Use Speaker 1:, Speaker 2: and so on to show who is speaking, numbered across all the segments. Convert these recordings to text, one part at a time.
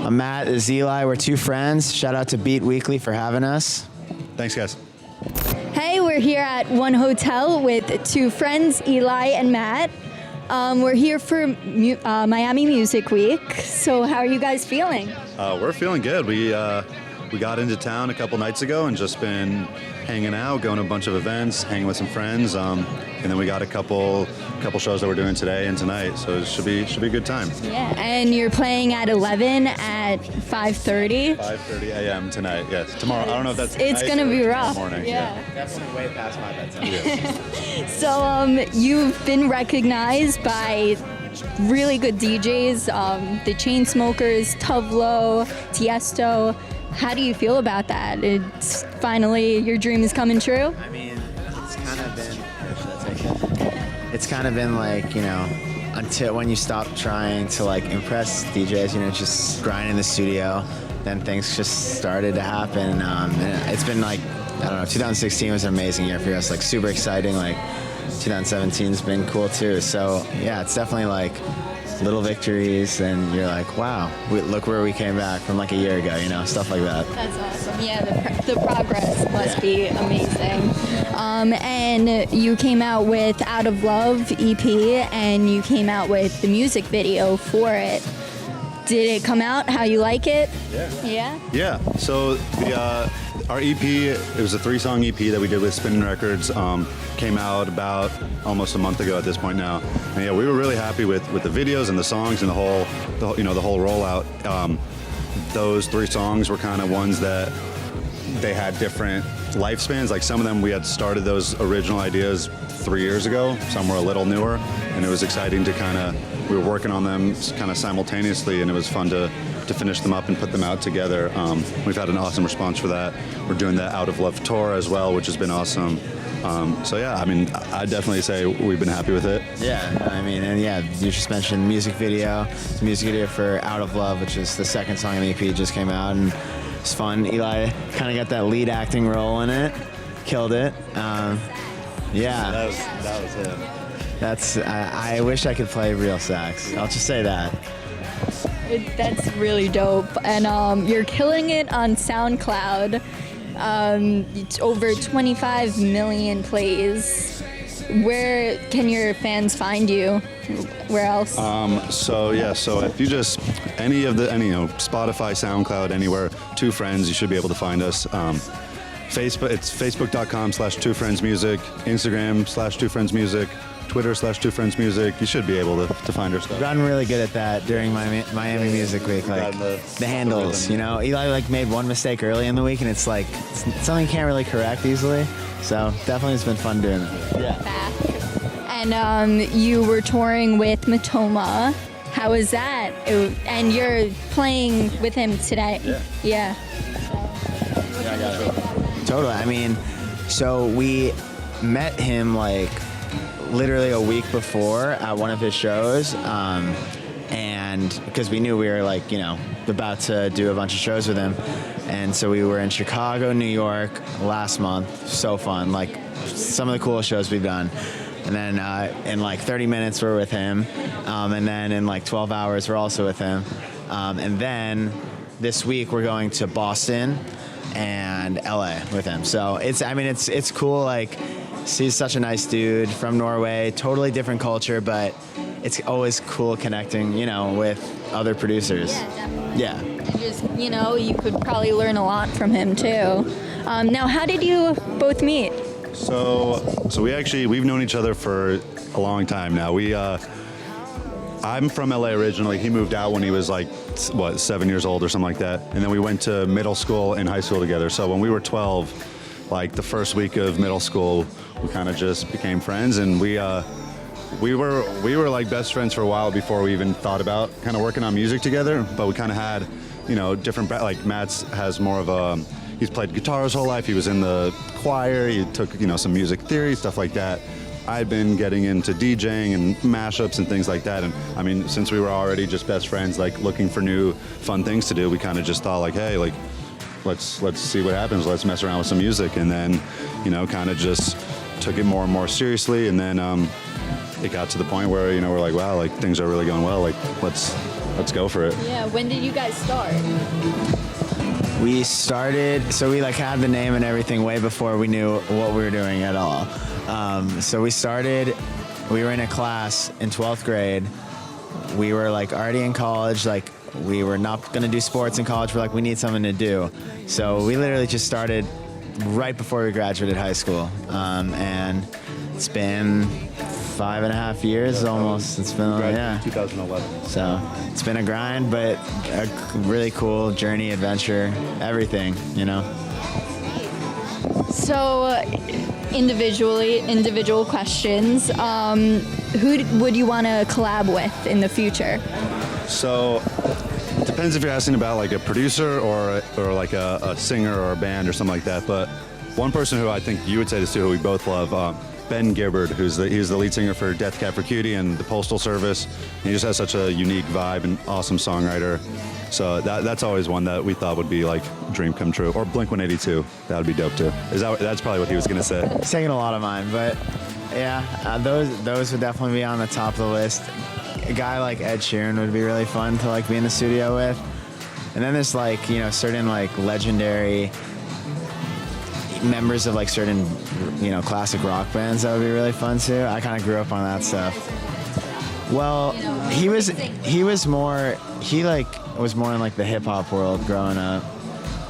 Speaker 1: I'm Matt. This is Eli. We're two friends. Shout out to Beat Weekly for having us.
Speaker 2: Thanks, guys.
Speaker 3: Hey, we're here at One Hotel with two friends, Eli and Matt. We're here for Miami Music Week. So how are you guys feeling?
Speaker 2: We're feeling good. We got into town a couple nights ago and just been hanging out, going to a bunch of events, hanging with some friends, and then we got a couple shows that we're doing today and tonight. So it should be a good time.
Speaker 3: Yeah, and you're playing at 11 at 5:30.
Speaker 2: 5:30 a.m. tonight. Yes, tomorrow. I don't know if that's.
Speaker 3: It's gonna be rough.
Speaker 2: Morning.
Speaker 3: Yeah.
Speaker 1: Definitely way past my bedtime.
Speaker 2: Yeah.
Speaker 3: So you've been recognized by really good DJs, the Chainsmokers, Tuvlo, Tiesto. How do you feel about that? It's finally your dream is coming true?
Speaker 1: I mean, it's kind of been like, you know, until when you stop trying to like impress DJs, you know, just grind in the studio, then things just started to happen. And it's been like, I don't know, 2016 was an amazing year for us, like super exciting. Like 2017's been cool too. So yeah, it's definitely like little victories, and you're like, wow, look where we came back from like a year ago, you know, stuff like that.
Speaker 3: That's awesome. Yeah, the progress must be amazing. And you came out with Out of Love EP, and you came out with the music video for it. Did it come out how you like it? Yeah.
Speaker 2: Yeah. So our EP, it was a 3-song EP that we did with Spinning Records. Came out about almost a month ago at this point now. And yeah, we were really happy with the videos and the songs and the whole rollout. Those 3 songs were kind of ones that they had different lifespans. Like some of them we had started those original ideas 3 years ago. Some were a little newer, and it was exciting to we were working on them kind of simultaneously, and it was fun to finish them up and put them out together. We've had an awesome response for that. We're doing the Out of Love tour as well, which has been awesome. So yeah, I mean, I'd definitely say we've been happy with it.
Speaker 1: Yeah, I mean, and yeah, you just mentioned the music video. The music video for Out of Love, which is the 2nd song on the EP, just came out, and it's fun. Eli kind of got that lead acting role in it, killed it. Yeah.
Speaker 2: That was it.
Speaker 1: That's. I wish I could play real sax. I'll just say that.
Speaker 3: That's really dope. And you're killing it on SoundCloud. It's over 25 million plays. Where can your fans find you? Where else?
Speaker 2: So if you just any Spotify, SoundCloud, anywhere, Two Friends, you should be able to find us. Facebook, it's facebook.com/twofriendsmusic, Instagram/twofriendsmusic, Twitter/twofriendsmusic. You should be able to find our stuff.
Speaker 1: I've gotten really good at that during Miami Music Week, like the handles. You know, Eli like made one mistake early in the week, and it's like something you can't really correct easily. So definitely, it's been fun doing it. Yeah.
Speaker 3: Back. And you were touring with Matoma. How was that? And you're playing with him today. Yeah.
Speaker 1: Yeah, I got it. Totally. I mean, so we met him like literally a week before at one of his shows, and because we knew we were like, you know, about to do a bunch of shows with him, and so we were in Chicago, New York last month. So fun, like some of the coolest shows we've done. And then in like 30 minutes we're with him, and then in like 12 hours we're also with him, and then this week we're going to Boston and LA with him. So it's cool. Like, he's such a nice dude from Norway, totally different culture, but it's always cool connecting, you know, with other producers.
Speaker 3: Yeah, definitely.
Speaker 1: Yeah.
Speaker 3: And just, you know, you could probably learn a lot from him too. Now, how did you both meet?
Speaker 2: So we've known each other for a long time now. I'm from LA originally. He moved out when he was like, 7 years old or something like that. And then we went to middle school and high school together. So when we were 12, like the first week of middle school, we kind of just became friends, and we were like best friends for a while before we even thought about kind of working on music together. But we kind of had, you know, different, like Matt's has more of a, he's played guitar his whole life. He was in the choir. He took, you know, some music theory, stuff like that. I'd been getting into DJing and mashups and things like that. And I mean, since we were already just best friends, like looking for new fun things to do, we kind of just thought like, hey, like, let's see what happens. Let's mess around with some music. And then, you know, kind of just took it more and more seriously. And then it got to the point where, you know, we're like, wow, like things are really going well. Like, let's let's go for it.
Speaker 3: Yeah. When did you guys start?
Speaker 1: We started, so we like had the name and everything way before we knew what we were doing at all. So we started, we were in a class in 12th grade. We were like already in college, like we were not gonna do sports in college. We're like, we need something to do. So we literally just started right before we graduated high school. And it's been 5.5 years almost. It's been, yeah.
Speaker 2: 2011.
Speaker 1: So it's been a grind, but a really cool journey, adventure, everything, you know?
Speaker 3: So, individual questions. Who would you want to collab with in the future?
Speaker 2: So, it depends if you're asking about like a producer or like a singer or a band or something like that. But one person who I think you would say this to, who we both love, Ben Gibbard, he's the lead singer for Death Cab for Cutie and the Postal Service. He just has such a unique vibe and awesome songwriter. So that's always one that we thought would be like dream come true. Or Blink-182, that would be dope too. That's probably what he was gonna say.
Speaker 1: It's taking a lot of mine, but yeah, those would definitely be on the top of the list. A guy like Ed Sheeran would be really fun to like be in the studio with. And then there's like, you know, certain like legendary members of like certain, you know, classic rock bands that would be really fun too. I kind of grew up on that stuff. Well, he was more in like the hip hop world growing up,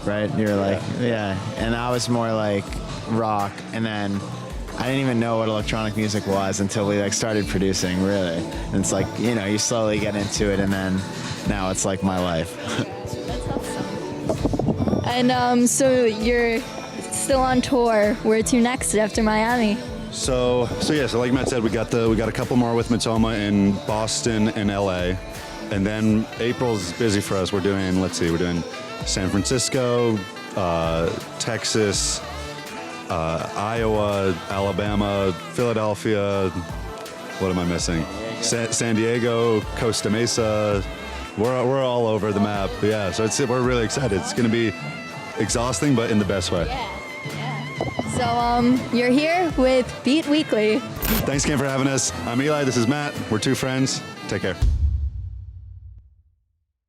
Speaker 1: right? You were like, yeah, and I was more like rock, and then I didn't even know what electronic music was until we like started producing, really. And it's like, you know, you slowly get into it, and then now it's like my life.
Speaker 3: That's awesome. And so you're still on tour. Where to next after Miami?
Speaker 2: So like Matt said, we got a couple more with Matoma in Boston and LA, and then April's busy for us. We're doing San Francisco, Texas, Iowa, Alabama, Philadelphia. What am I missing? San Diego, Costa Mesa. We're all over the map. Yeah, so we're really excited. It's gonna be exhausting, but in the best way.
Speaker 3: Yeah. So you're here with Beat Weekly.
Speaker 2: Thanks again for having us. I'm Eli. This is Matt. We're two friends. Take care.